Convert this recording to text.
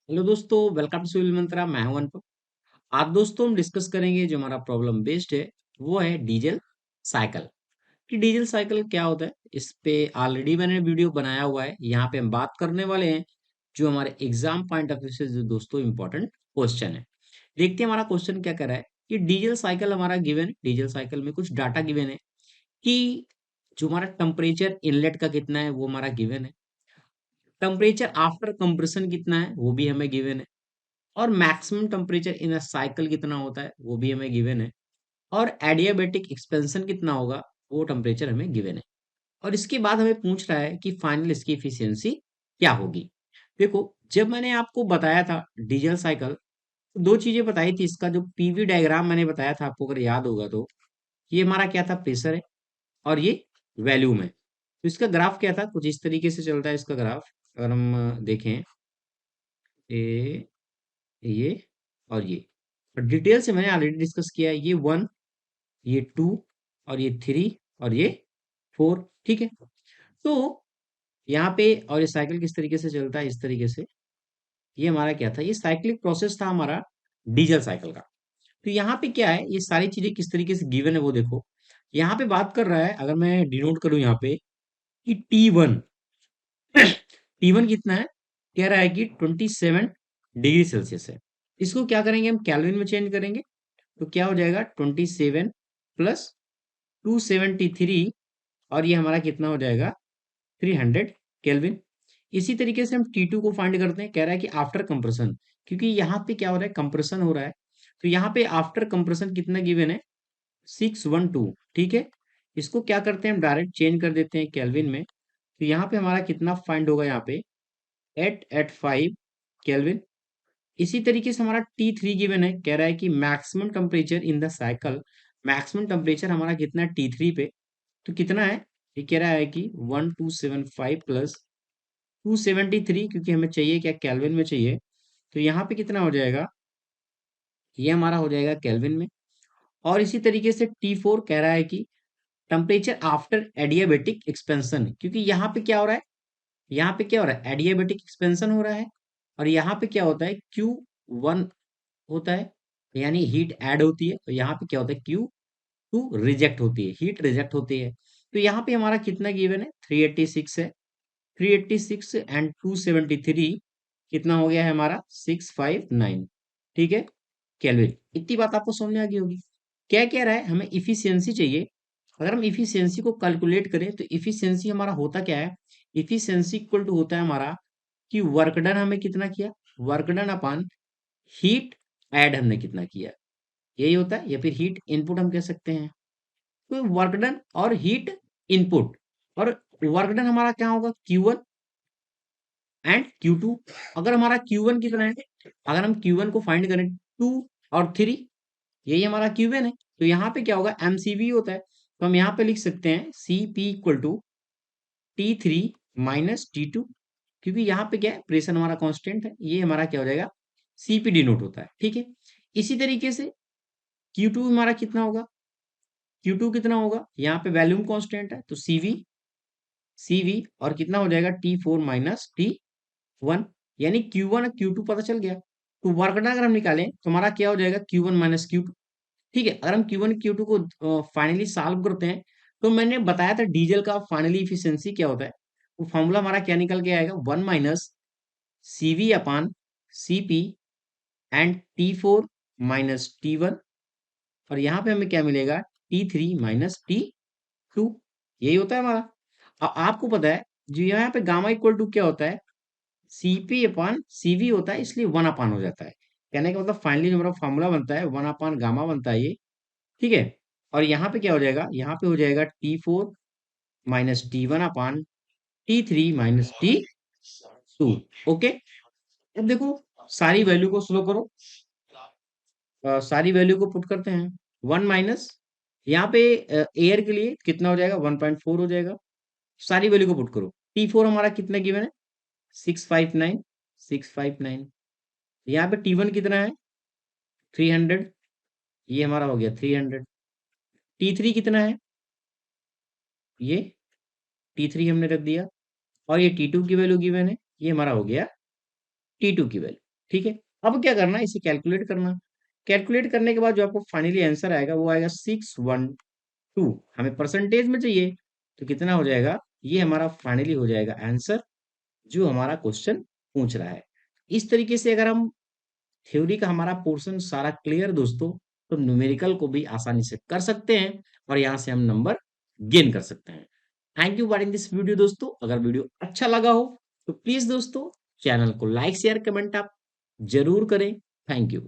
Hello दोस्तों, welcome to civil मंत्रा। मैं हूं अनुपम। आज दोस्तों हम डिस्कस करेंगे जो हमारा प्रॉब्लम बेस्ड है वो है डीजल साइकिल। कि डीजल साइकिल क्या होता है, इस पे ऑलरेडी मैंने वीडियो बनाया हुआ है। यहाँ पे हम बात करने वाले हैं जो हमारे एग्जाम पॉइंट ऑफ व्यू से जो दोस्तों इंपॉर्टेंट क्वेश्चन है। देखते हैं हमारा क्वेश्चन क्या कर रहा है। कि डीजल साइकिल हमारा गिवन है, डीजल साइकिल में कुछ डाटा गिवन है कि जो हमारा टेम्परेचर इनलेट का कितना है वो हमारा गिवन है। टेम्परेचर आफ्टर कंप्रेशन कितना है वो भी हमें गिवन है। और maximum temperature in a cycle कितना होता है वो भी हमें गिवन है। और एडियाबेटिक एक्सपेंशन कितना होगा वो टेम्परेचर हमें गिवन है। और इसके बाद हमें पूछ रहा है कि फाइनल इसकी इफिशियंसी क्या होगी। देखो, जब मैंने आपको बताया था डीजल साइकिल, तो दो चीजें बताई थी। इसका जो पीवी डायग्राम मैंने बताया था आपको, अगर याद होगा तो ये हमारा क्या था, प्रेशर है और ये वैल्यूम है। तो इसका ग्राफ क्या था, कुछ इस तरीके से चलता है इसका ग्राफ। अगर हम देखें ए, ये और ये, और डिटेल से मैंने ऑलरेडी डिस्कस किया है। ये 1, ये 2 और ये 3 और ये 4। ठीक है। तो यहाँ पे और ये साइकिल किस तरीके से चलता है, इस तरीके से। ये हमारा क्या था, ये साइक्लिक प्रोसेस था हमारा डीजल साइकिल का। तो यहाँ पे क्या है, ये सारी चीजें किस तरीके से गिवन है वो देखो। यहाँ पे बात कर रहा है, अगर मैं डिनोट करूं यहाँ पे, कि T1 T1 कितना है, कह रहा है कि 27 डिग्री सेल्सियस है। इसको क्या करेंगे, हम कैल्विन में चेंज करेंगे। तो क्या हो जाएगा, 27 प्लस 273, और ये हमारा कितना हो जाएगा, 300 केल्विन। इसी तरीके से हम T2 को फाइंड करते हैं। कह रहा है कि आफ्टर कंप्रेशन, क्योंकि यहाँ पे क्या हो रहा है, कंप्रेशन हो रहा है। तो यहाँ पे आफ्टर कंप्रेशन कितना गिवन है, 612। ठीक है। इसको क्या करते हैं, हम डायरेक्ट चेंज कर देते हैं केल्विन में। तो यहाँ पे हमारा कितना फाइंड होगा, यहाँ पे 885 केल्विन। इसी तरीके से हमारा T3 गिवन है। कह रहा है कि maximum temperature in the cycle, maximum temperature हमारा कितना है T3 पे। तो कितना है, ये कह रहा है कि 1275 प्लस 273, क्योंकि हमें चाहिए क्या, केल्विन में चाहिए। तो यहाँ पे कितना हो जाएगा, ये हमारा हो जाएगा केल्विन में। और इसी तरीके से T4 कह रहा है कि टेम्परेचर आफ्टर एडियाबेटिक एक्सपेंशन, क्योंकि यहाँ पे क्या हो रहा है, यहाँ पे क्या हो रहा है, एडियाबेटिक एक्सपेंशन हो रहा है। और यहाँ पे क्या होता है, Q1 होता है, यानी हीट ऐड होती है। और यहाँ पे क्या होता है, Q2 रिजेक्ट होती है, हीट रिजेक्ट होती है। तो यहाँ पे हमारा कितना गिवन है, 386 है। 386 एंड 273 कितना हो गया है हमारा, 659। ठीक है, केल्विन। इतनी बात आपको समझ में आ गई होगी। क्या कह रहा है, हमें इफिशियंसी चाहिए। अगर हम इफिशियंसी को कैलकुलेट करें तो इफिशियंसी हमारा होता क्या है, इफिशियंसी इक्वल टू होता है हमारा कि वर्क डन हमें कितना किया, work done upon heat add हमने कितना किया, यही होता है। या फिर हीट इनपुट हम कह सकते हैं। तो वर्क डन और हीट इनपुट, और वर्क डन हमारा क्या होगा, Q1 एंड Q2। अगर हमारा Q1 कितना है, अगर हम Q1 को फाइंड करें, 2 और 3, यही हमारा Q1 है। तो यहाँ पे क्या होगा, MCV होता है। तो हम यहाँ पे लिख सकते हैं CP equal to T3 minus T2, क्योंकि यहाँ पे क्या है, प्रेशर हमारा कांस्टेंट है। ये हमारा क्या हो जाएगा, CP डिनोट होता है। ठीक है। इसी तरीके से Q2 हमारा कितना होगा, Q2 कितना होगा, यहाँ पे वैल्यूम कांस्टेंट है तो CV और कितना हो जाएगा, T4 माइनस T1, यानी Q1 और Q2 पता चल गया। तो वर्क डन अगर हम निकालें तो हमारा क्या हो जाएगा, Q1 माइनस Q2। ठीक है। अगर हम Q1 Q2 को फाइनली सॉल्व करते हैं, तो मैंने बताया था डीजल का फाइनली इफिशियंसी क्या होता है। वो फॉर्मूला हमारा क्या निकल के आएगा, 1 minus CV upon CP and T4 minus T1। और यहाँ पे हमें क्या मिलेगा, T3 माइनस T2। यही होता है हमारा। आपको पता है जो यहाँ पे गामा इक्वल टू क्या होता है, CP अपान CV होता है, इसलिए 1 अपान हो जाता है। कहने का मतलब फाइनली जो हमारा फॉर्मूला बनता है 1 अपान गामा बनता है ये। ठीक है। और यहाँ पे क्या हो जाएगा, यहाँ पे हो जाएगा T4 माइनस T1 अपान T3 माइनस T2। ओके। अब देखो, सारी वैल्यू को स्लो करो, सारी वैल्यू को पुट करते हैं। 1 माइनस, यहाँ पे एयर के लिए कितना हो जाएगा, 1.4 हो जाएगा। सारी वैल्यू को पुट करो। T4 हमारा कितना गिवन है, 659। यहाँ पे T1 कितना है, 300। ये हमारा हो गया 300। T3 कितना है, ये T3 हमने रख दिया। और ये T2 की वैल्यू गिवन है, ये हमारा हो गया T2 की वैल्यू। ठीक है। अब क्या करना है, इसे कैलकुलेट करना। कैलकुलेट करने के बाद जो आपको फाइनली आंसर आएगा वो आएगा 612। हमें परसेंटेज में चाहिए, तो कितना हो जाएगा, ये हमारा फाइनली हो जाएगा आंसर जो हमारा क्वेश्चन पूछ रहा है। इस तरीके से अगर हम थ्योरी का हमारा पोर्शन सारा क्लियर दोस्तों, तो न्यूमेरिकल को भी आसानी से कर सकते हैं और यहाँ से हम नंबर गेन कर सकते हैं। Thank you watching this video दोस्तों। अगर वीडियो अच्छा लगा हो तो प्लीज दोस्तों चैनल को लाइक शेयर कमेंट आप जरूर करें। Thank you.